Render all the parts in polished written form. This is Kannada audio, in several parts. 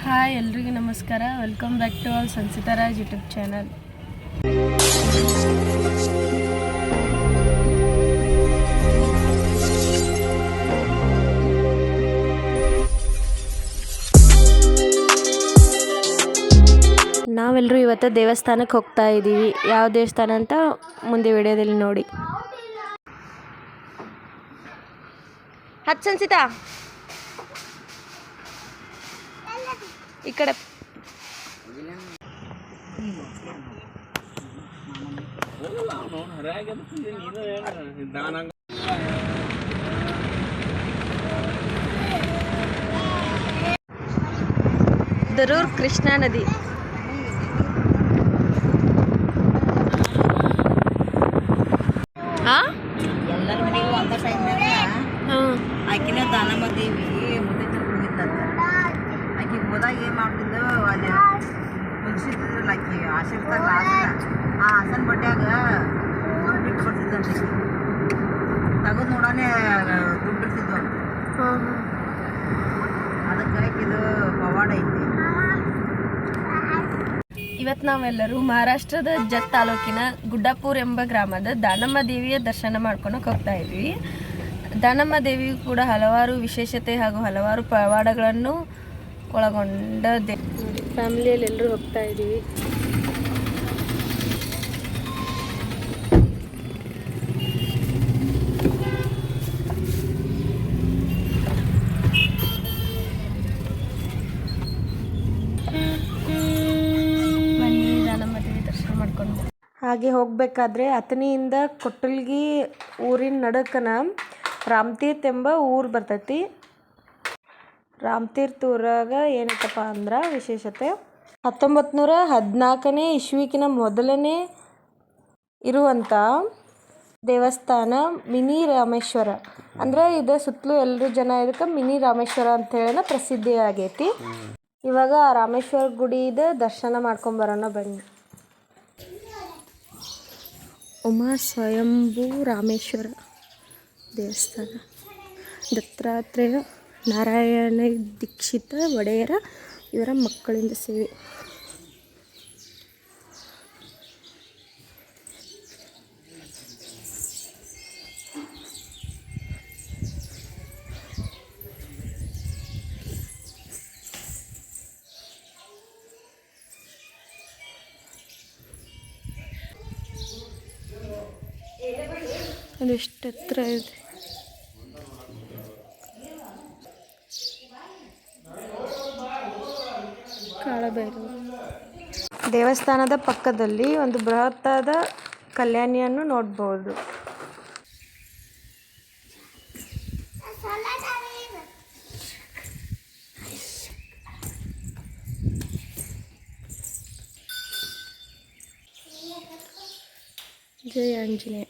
ಹಾಯ್ ಎಲ್ರಿಗೂ ನಮಸ್ಕಾರ. Welcome back to all Sanchita Raj YouTube channel. ನಾವೆಲ್ಲರೂ ಇವತ್ತು ದೇವಸ್ಥಾನಕ್ಕೆ ಹೋಗ್ತಾ ಇದ್ದೀವಿ. ಯಾವ ದೇವಸ್ಥಾನ ಅಂತ ಮುಂದೆ ವಿಡಿಯೋದಲ್ಲಿ ನೋಡಿ. ಹತ್ತು ಸಂಚಿತಾ ಈ ಕಡೆ ದರೂರ್ ಕೃಷ್ಣಾ ನದಿ. ಎಲ್ಲರ ಮನೆಗೂ ಒಂದ ಟೈಮ್ನಾಗ ಆಕಿನ ದಾನಮ್ಮ ದೇವಿ ಮುದ್ದೆ ತಿಳ್ಕೊಂಡಿದ್ದಂತ. ಆಕಿಗೆ ಹೋದಾಗ ಏನು ಮಾಡ್ತಿದ್ದು ಅಲ್ಲಿ ಕುಲ್ಸಿದ್ರಲ್ಲ ಆಕಿ ಆಶೀರ್ವಾದ ಆಸನ ಆ ಆಸನ ಬಡ್ಡ್ಯಾಗ ದುಡ್ಡು ಬಿಟ್ಟು ಕೊಡ್ತಿದ್ದಂತ. ತೆಗೆದು ನೋಡೋಣ ದುಡ್ಡು ಇರ್ತಿದ್ವು ಅಂತ. ಅದಕ್ಕೆ ಆಕಿದು ಪವಾಡ ಐತಿ. ಇವತ್ತು ನಾವೆಲ್ಲರೂ ಮಹಾರಾಷ್ಟ್ರದ ಜತ್ ತಾಲೂಕಿನ ಗುಡ್ಡಾಪುರ್ ಎಂಬ ಗ್ರಾಮದ ದಾನಮ್ಮ ದೇವಿಯ ದರ್ಶನ ಮಾಡ್ಕೊಳಕ್ಕೆ ಹೋಗ್ತಾ ಇದ್ವಿ. ದಾನಮ್ಮ ದೇವಿಯು ಕೂಡ ಹಲವಾರು ವಿಶೇಷತೆ ಹಾಗೂ ಹಲವಾರು ಪವಾಡಗಳನ್ನು ಒಳಗೊಂಡ ಫ್ಯಾಮಿಲಿಯಲ್ಲಿ ಎಲ್ಲರೂ ಹೋಗ್ತಾ ಇದ್ದೀವಿ. ಹಾಗೆ ಹೋಗಬೇಕಾದ್ರೆ ಅಥಣಿಯಿಂದ ಕೊಟ್ಟಲ್ಗಿ ಊರಿನ ನಡುಕನ ರಾಮತೀರ್ಥ ಎಂಬ ಊರು ಬರ್ತೈತಿ. ರಾಮತೀರ್ಥ ಊರಾಗ ಏನೈತಪ್ಪ ಅಂದ್ರೆ ವಿಶೇಷತೆ 1914ನೇ ಇಸ್ವಿಕಿನ ಮೊದಲನೇ ಇರುವಂಥ ದೇವಸ್ಥಾನ ಮಿನಿ ರಾಮೇಶ್ವರ. ಅಂದ್ರೆ ಇದು ಸುತ್ತಲೂ ಎಲ್ಲರೂ ಜನ ಇದಕ್ಕೆ ಮಿನಿ ರಾಮೇಶ್ವರ ಅಂತೇಳಿ ಪ್ರಸಿದ್ಧಿ ಆಗೈತಿ. ಇವಾಗ ರಾಮೇಶ್ವರ ಗುಡಿದ ದರ್ಶನ ಮಾಡ್ಕೊಂಬರೋಣ ಬನ್ನಿ. ಉಮಾ ಸ್ವಯಂಭೂ ರಾಮೇಶ್ವರ ದೇವಸ್ಥಾನ. ದತ್ತಾತ್ರೇಯ ನಾರಾಯಣ ದೀಕ್ಷಿತ ಒಡೆಯರ ಇವರ ಮಕ್ಕಳಿಂದ ಸೇವೆ. ಅದೆಷ್ಟು ಹತ್ರ ಇದೆ. ಕಾಳಭೈರವ ದೇವಸ್ಥಾನದ ಪಕ್ಕದಲ್ಲಿ ಒಂದು ಬೃಹತ್ತಾದ ಕಲ್ಯಾಣಿಯನ್ನು ನೋಡ್ಬೋದು. ಜಯ ಆಂಜನೇಯ.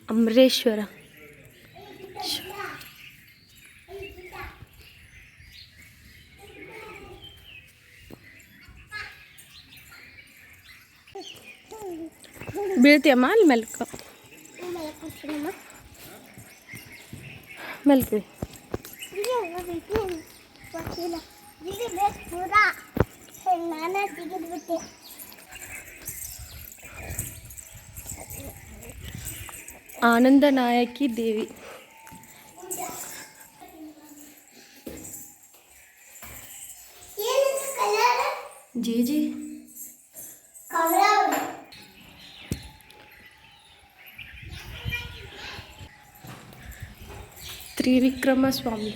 ಅಮರೇಶ್ವರ ಬೀಳ್ತೀಯಮ್ಮ ಅಲ್ಲಿ ಮೆಲ್ಕ ಮೆಲ್ಕ್ರಿ. ಆನಂದನಾಯಕಿ ದೇವಿ. ಜಿ ಜಿ ತ್ರಿವಿಕ್ರಮ ಸ್ವಾಮಿ.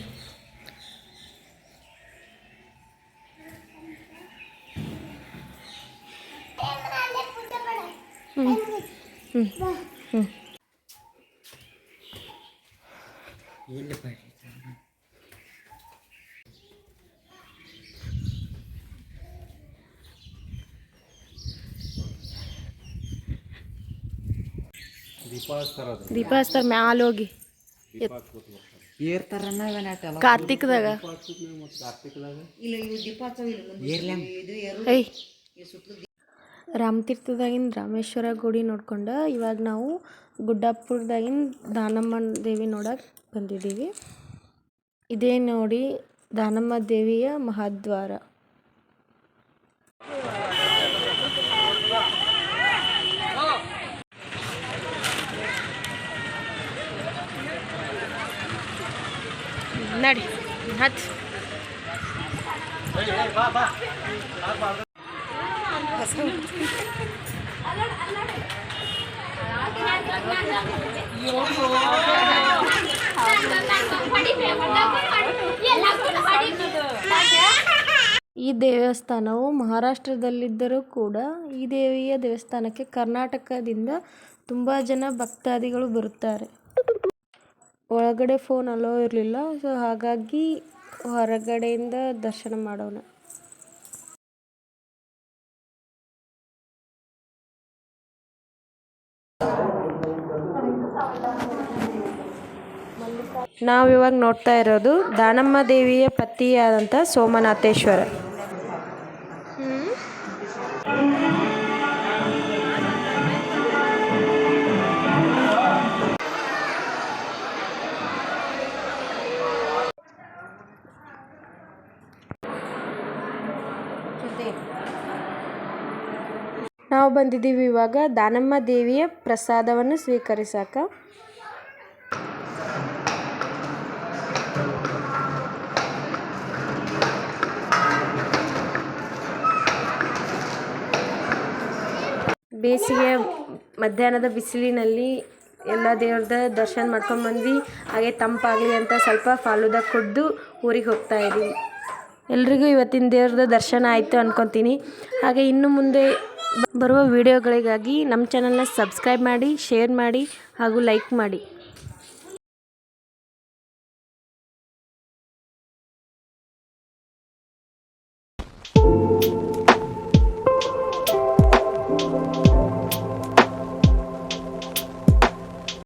ದೀಪ ಹಚ್ತಾರ ಮ್ಯಾಲ ಹೋಗಿ ಕಾರ್ತಿಕ್ದಾಗ. ಇಲ್ಲ ಇವು ದೀಪ ಹಚ್ಚವು ಇಲ್ಲ ಇದು ಐ ರಾಮತೀರ್ಥದಾಗಿನ ರಾಮೇಶ್ವರ ಗುಡಿ ನೋಡ್ಕೊಂಡು ಇವಾಗ ನಾವು ಗುಡ್ಡಾಪುರದಾಗಿನ ದಾನಮ್ಮ ದೇವಿ ನೋಡಕ್ಕೆ ಬಂದಿದ್ದೀವಿ. ಇದೇ ನೋಡಿ ದಾನಮ್ಮ ದೇವಿಯ ಮಹಾದ್ವಾರ. ನಡಿ ಹತ್ತು ಈ ದೇವಸ್ಥಾನವು ಮಹಾರಾಷ್ಟ್ರದಲ್ಲಿದ್ದರೂ ಕೂಡ ಈ ದೇವಿಯ ದೇವಸ್ಥಾನಕ್ಕೆ ಕರ್ನಾಟಕದಿಂದ ತುಂಬ ಜನ ಭಕ್ತಾದಿಗಳು ಬರುತ್ತಾರೆ. ಒಳಗಡೆ ಫೋನ್ ಅಲೋ ಇರಲಿಲ್ಲ, ಸೊ ಹಾಗಾಗಿ ಹೊರಗಡೆಯಿಂದ ದರ್ಶನ ಮಾಡೋಣ. ನಾವಿವಾಗ ನೋಡ್ತಾ ಇರೋದು ದಾನಮ್ಮ ದೇವಿಯ ಪತಿಯಾದಂಥ ಸೋಮನಾಥೇಶ್ವರ. ನಾವು ಬಂದಿದ್ದೀವಿ ಇವಾಗ ದಾನಮ್ಮ ದೇವಿಯ ಪ್ರಸಾದವನ್ನು ಸ್ವೀಕರಿಸಕ. ಬೇಸಿಗೆಯ ಮಧ್ಯಾಹ್ನದ ಬಿಸಿಲಿನಲ್ಲಿ ಎಲ್ಲ ದೇವ್ರದ ದರ್ಶನ ಮಾಡ್ಕೊಂಡು ಬಂದ್ವಿ. ಹಾಗೆ ತಂಪಾಗಲಿ ಅಂತ ಸ್ವಲ್ಪ ಫಾಲೂದ ಕುಡಿದು ಊರಿಗೆ ಹೋಗ್ತಾ ಇದ್ದೀವಿ. ಎಲ್ರಿಗೂ ಇವತ್ತಿನ ದೇವ್ರದ ದರ್ಶನ ಆಯಿತು ಅಂದ್ಕೊತೀನಿ. ಹಾಗೆ ಇನ್ನು ಮುಂದೆ ಬರುವ ವಿಡಿಯೋಗಳಿಗಾಗಿ ನಮ್ಮ ಚಾನಲ್ನ ಸಬ್ಸ್ಕ್ರೈಬ್ ಮಾಡಿ, ಶೇರ್ ಮಾಡಿ ಹಾಗೂ ಲೈಕ್ ಮಾಡಿ.